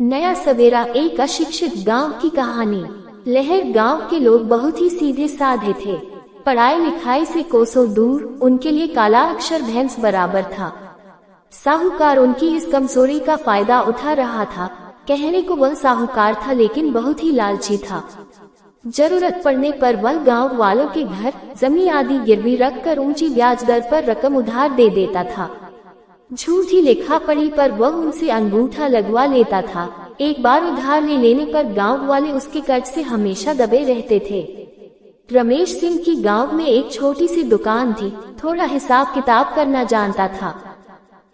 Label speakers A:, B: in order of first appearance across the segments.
A: नया सवेरा, एक अशिक्षित गांव की कहानी। लहर गांव के लोग बहुत ही सीधे साधे थे। पढ़ाई लिखाई से कोसों दूर, उनके लिए काला अक्षर भैंस बराबर था। साहूकार उनकी इस कमजोरी का फायदा उठा रहा था। कहने को वह साहूकार था, लेकिन बहुत ही लालची था। जरूरत पड़ने पर वह गांव वालों के घर, जमीन आदि गिरवी रखकर ऊंची ब्याज दर पर रकम उधार दे देता था। झूठी लिखा पढ़ी पर वह उनसे अंगूठा लगवा लेता था। एक बार उधार ले लेने पर गांव वाले उसके कर्ज से हमेशा दबे रहते थे। रमेश सिंह की गांव में एक छोटी सी दुकान थी। थोड़ा हिसाब किताब करना जानता था।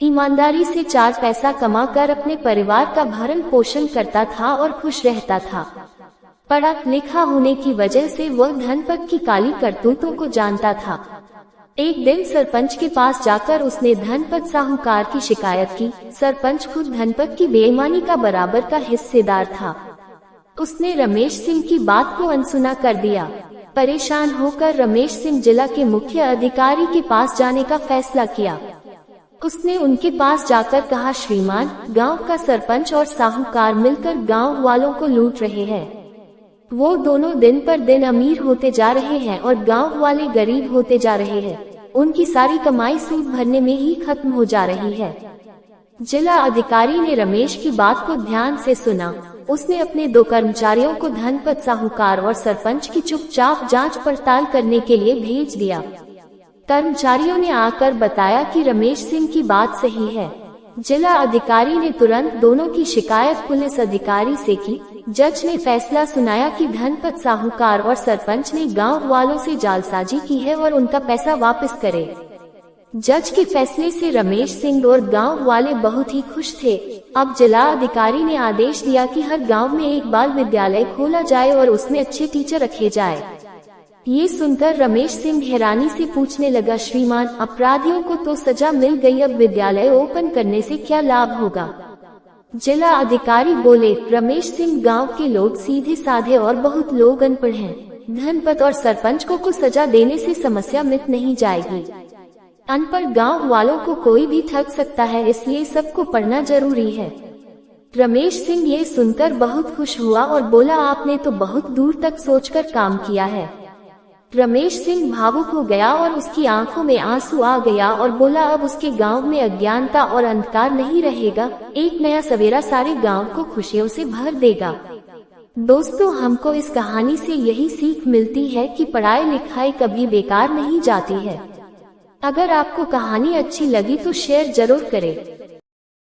A: ईमानदारी से 4 पैसा कमाकर अपने परिवार का भरण पोषण करता था और खुश रहता था। पढ़ा लिखा होने की वजह से वह धनपत की काली करतूतों को जानता था। एक दिन सरपंच के पास जाकर उसने धनपत साहूकार की शिकायत की। सरपंच खुद धनपत की बेईमानी का बराबर का हिस्सेदार था। उसने रमेश सिंह की बात को अनसुना कर दिया। परेशान होकर रमेश सिंह जिला के मुख्य अधिकारी के पास जाने का फैसला किया। उसने उनके पास जाकर कहा, श्रीमान, गांव का सरपंच और साहूकार मिलकर गांव वालों को लूट रहे हैं। वो दोनों दिन पर दिन अमीर होते जा रहे हैं और गांव वाले गरीब होते जा रहे हैं। उनकी सारी कमाई सूद भरने में ही खत्म हो जा रही है। जिला अधिकारी ने रमेश की बात को ध्यान से सुना। उसने अपने 2 कर्मचारियों को धनपत साहूकार और सरपंच की चुपचाप जांच पड़ताल करने के लिए भेज दिया। कर्मचारियों ने आकर बताया कि रमेश सिंह की बात सही है। जिला अधिकारी ने तुरंत दोनों की शिकायत पुलिस अधिकारी से की। जज ने फैसला सुनाया कि धनपत साहूकार और सरपंच ने गांव वालों से जालसाजी की है और उनका पैसा वापस करे। जज के फैसले से रमेश सिंह और गांव वाले बहुत ही खुश थे। अब जिला अधिकारी ने आदेश दिया कि हर गांव में एक बाल विद्यालय खोला जाए और उसमें अच्छे टीचर रखे जाए। ये सुनकर रमेश सिंह हैरानी से पूछने लगा, श्रीमान, अपराधियों को तो सजा मिल गई, अब विद्यालय ओपन करने से क्या लाभ होगा? जिला अधिकारी बोले, रमेश सिंह, गांव के लोग सीधे साधे और बहुत लोग अनपढ़ हैं। धनपत और सरपंच को सजा देने से समस्या मिट नहीं जाएगी। अनपढ़ गांव वालों को कोई भी ठग सकता है, इसलिए सबको पढ़ना जरूरी है। रमेश सिंह ये सुनकर बहुत खुश हुआ और बोला, आपने तो बहुत दूर तक सोचकर काम किया है। रमेश सिंह भावुक हो गया और उसकी आंखों में आंसू आ गया और बोला, अब उसके गांव में अज्ञानता और अंधकार नहीं रहेगा। एक नया सवेरा सारे गांव को खुशियों से भर देगा। दोस्तों, हमको इस कहानी से यही सीख मिलती है कि पढ़ाई लिखाई कभी बेकार नहीं जाती है। अगर आपको कहानी अच्छी लगी तो शेयर जरूर करें।